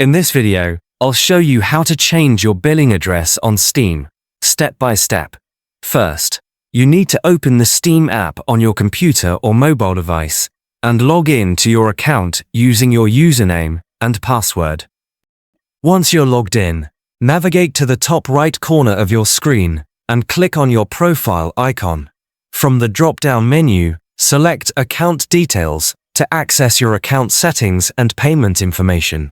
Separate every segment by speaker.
Speaker 1: In this video, I'll show you how to change your billing address on Steam, step by step. First, you need to open the Steam app on your computer or mobile device and log in to your account using your username and password. Once you're logged in, navigate to the top right corner of your screen and click on your profile icon. From the drop-down menu, select Account Details to access your account settings and payment information.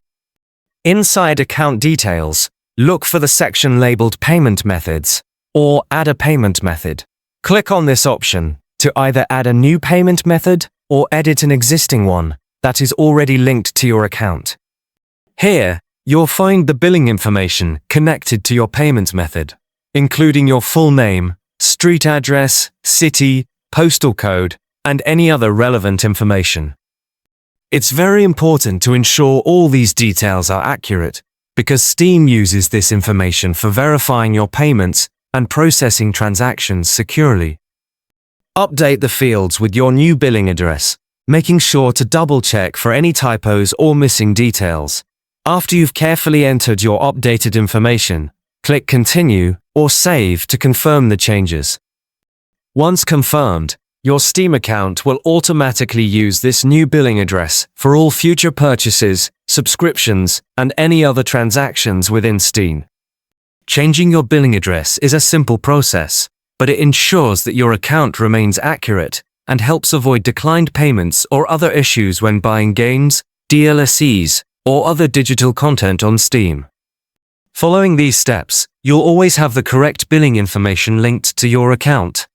Speaker 1: Inside Account Details, look for the section labeled Payment Methods or Add a Payment Method. Click on this option to either add a new payment method or edit an existing one that is already linked to your account. Here, you'll find the billing information connected to your payment method, including your full name, street address, city, postal code, and any other relevant information. It's very important to ensure all these details are accurate because Steam uses this information for verifying your payments and processing transactions securely. Update the fields with your new billing address, making sure to double-check for any typos or missing details. After you've carefully entered your updated information, click Continue or Save to confirm the changes. Once confirmed, your Steam account will automatically use this new billing address for all future purchases, subscriptions, and any other transactions within Steam. Changing your billing address is a simple process, but it ensures that your account remains accurate and helps avoid declined payments or other issues when buying games, DLCs, or other digital content on Steam. Following these steps, you'll always have the correct billing information linked to your account.